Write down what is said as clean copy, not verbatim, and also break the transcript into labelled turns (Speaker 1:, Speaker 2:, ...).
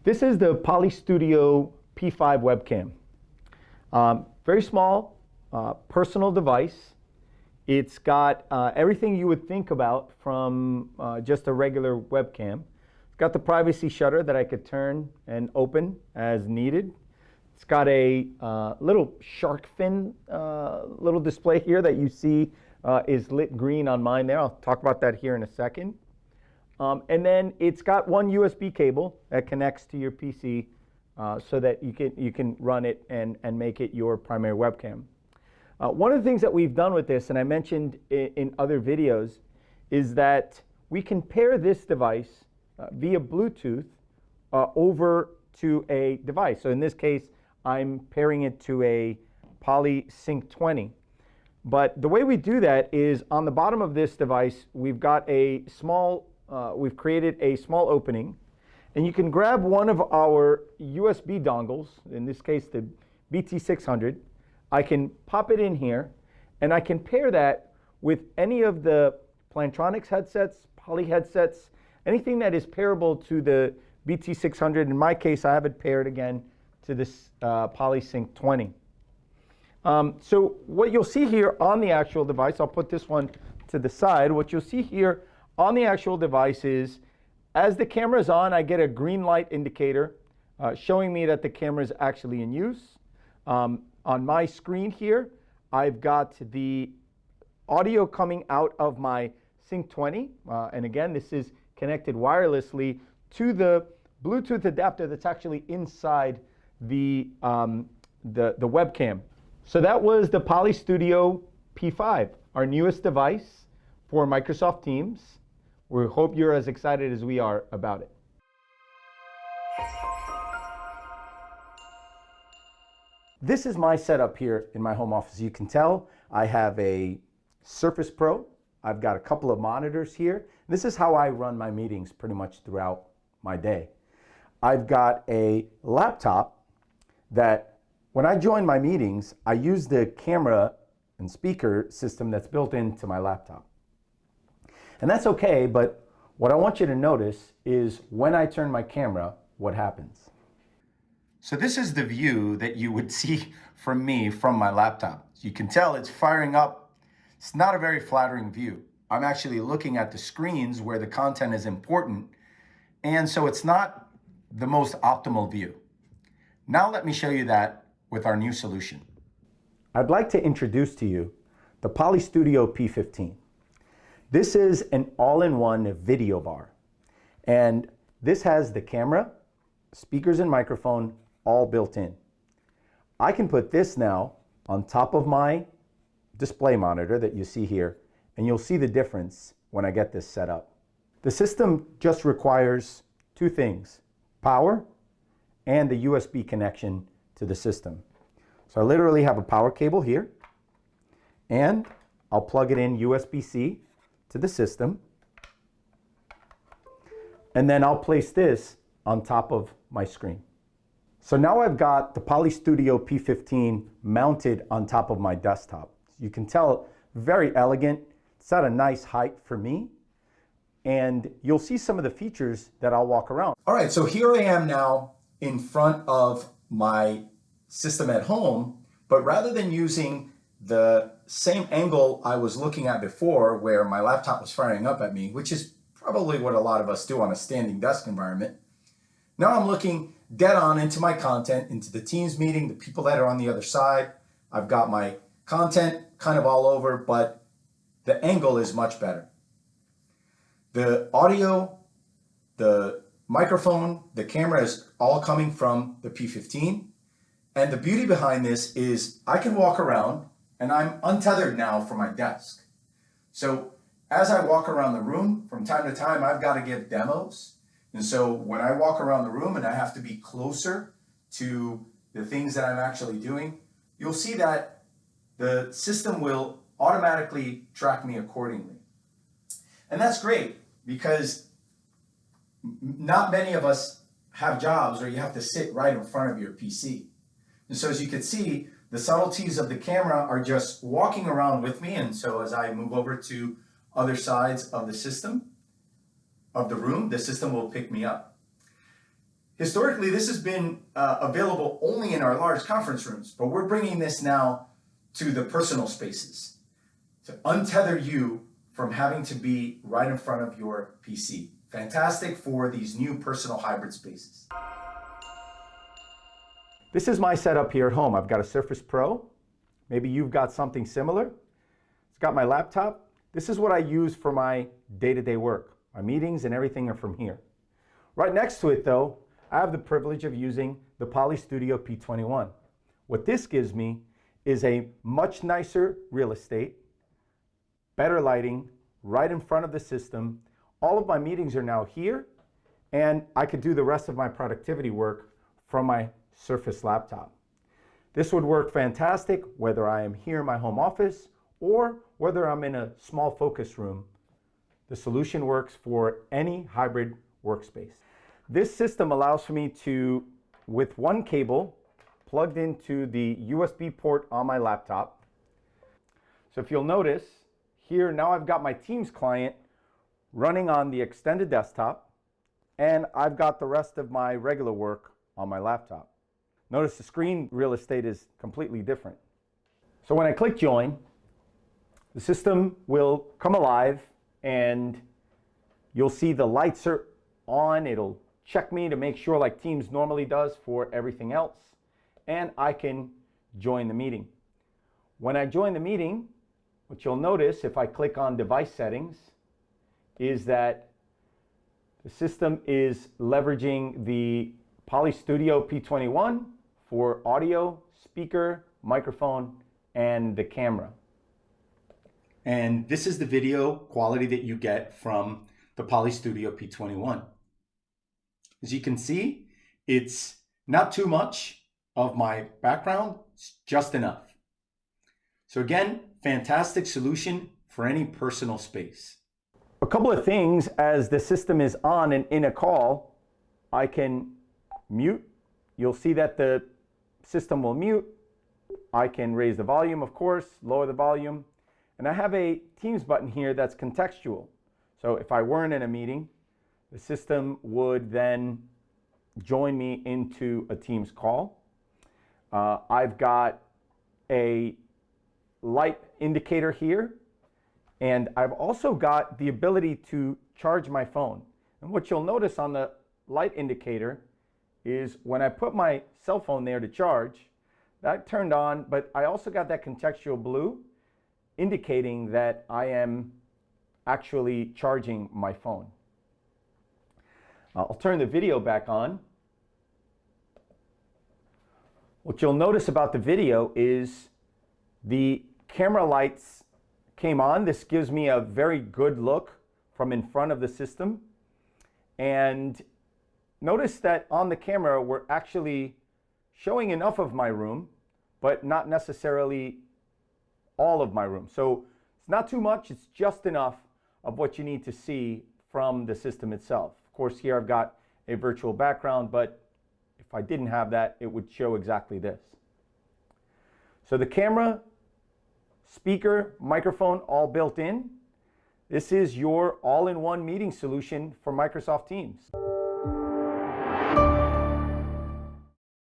Speaker 1: This is the Polystudio P5 Webcam. Very small, personal device. It's got everything you would think about from just a regular webcam. It's got the privacy shutter that I could turn and open as needed. It's got a little shark fin little display here that you see is lit green on mine there. I'll talk about that here in a second. And then it's got one USB cable that connects to your PC so that you can run it and make it your primary webcam. One of the things that we've done with this, and I mentioned in other videos, is that we can pair this device via Bluetooth over to a device. So in this case, I'm pairing it to a Polysync 20. But the way we do that is on the bottom of this device, we've got a small we've created a small opening, and you can grab one of our USB dongles, in this case the BT600. I can pop it in here, and I can pair that with any of the Plantronics headsets, Poly headsets, anything that is pairable to the BT600. In my case, I have it paired again to this Polysync 20. So what you'll see here on the actual device, I'll put this one to the side. What you'll see here on the actual device is, as the camera is on, I get a green light indicator showing me that the camera is actually in use. On my screen here, I've got the audio coming out of my Sync 20. And again, this is connected wirelessly to the Bluetooth adapter that's actually inside the webcam. So that was the Polystudio P5, our newest device for Microsoft Teams. We hope you're as excited as we are about it. This is my setup here in my home office. You can tell I have a Surface Pro. I've got a couple of monitors here. This is how I run my meetings pretty much throughout my day. I've got a laptop that when I join my meetings, I use the camera and speaker system that's built into my laptop. And that's okay, but what I want you to notice is when I turn my camera, what happens. So this is the view that you would see from me from my laptop. You can tell it's firing up. It's not a very flattering view. I'm actually looking at the screens where the content is important, and so it's not the most optimal view. Now let me show you that with our new solution. I'd like to introduce to you the Polystudio P15. This is an all-in-one video bar, and this has the camera, speakers and microphone all built in. I can put this now on top of my display monitor that you see here, and you'll see the difference when I get this set up. The system just requires two things: power and the USB connection to the system. So I literally have a power cable here, and I'll plug it in USB-C to the system, and then I'll place this on top of my screen. So now I've got the Polystudio P15 mounted on top of my desktop. You can tell, very elegant. It's at a nice height for me, and you'll see some of the features that I'll walk around. All right, so here I am now in front of my system at home, but rather than using the same angle I was looking at before where my laptop was firing up at me, which is probably what a lot of us do on a standing desk environment, now I'm looking dead on into my content, into the Teams meeting, the people that are on the other side. I've got my content kind of all over, but the angle is much better. The audio, the microphone, the camera is all coming from the P15. And the beauty behind this is I can walk around, and I'm untethered now from my desk. So as I walk around the room, from time to time, I've got to give demos. And so when I walk around the room and I have to be closer to the things that I'm actually doing, you'll see that the system will automatically track me accordingly. And that's great because not many of us have jobs where you have to sit right in front of your PC. And so as you can see, the subtleties of the camera are just walking around with me. And so as I move over to other sides of the system, of the room, the system will pick me up. Historically, this has been available only in our large conference rooms, but we're bringing this now to the personal spaces to untether you from having to be right in front of your PC. Fantastic for these new personal hybrid spaces. This is my setup here at home. I've got a Surface Pro. Maybe you've got something similar. It's got my laptop. This is what I use for my day-to-day work. My meetings and everything are from here. Right next to it though, I have the privilege of using the Polystudio P21. What this gives me is a much nicer real estate, better lighting, right in front of the system. All of my meetings are now here, and I could do the rest of my productivity work from my Surface laptop. This would work fantastic whether I am here in my home office or whether I'm in a small focus room. The solution works for any hybrid workspace. This system allows for me to, with one cable plugged into the USB port on my laptop. So if you'll notice, here now I've got my Teams client running on the extended desktop, and I've got the rest of my regular work on my laptop. Notice the screen real estate is completely different. So when I click join, the system will come alive and you'll see the lights are on. It'll check me to make sure, like Teams normally does for everything else, and I can join the meeting. When I join the meeting, what you'll notice if I click on device settings is that the system is leveraging the Polystudio P21 for audio, speaker, microphone, and the camera. And this is the video quality that you get from the Polystudio P21. As you can see, it's not too much of my background, it's just enough. So again, fantastic solution for any personal space. A couple of things as the system is on and in a call, I can mute. You'll see that the system will mute. I can raise the volume, of course, lower the volume. And I have a Teams button here that's contextual. So if I weren't in a meeting, the system would then join me into a Teams call. I've got a light indicator here, and I've also got the ability to charge my phone. And what you'll notice on the light indicator is when I put my cell phone there to charge, that turned on, but I also got that contextual blue indicating that I am actually charging my phone. I'll turn the video back on. What you'll notice about the video is the camera lights came on. This gives me a very good look from in front of the system. And notice that on the camera, we're actually showing enough of my room, but not necessarily all of my room. So it's not too much, it's just enough of what you need to see from the system itself. Of course, here I've got a virtual background, but if I didn't have that, it would show exactly this. So the camera, speaker, microphone, all built in. This is your all-in-one meeting solution for Microsoft Teams.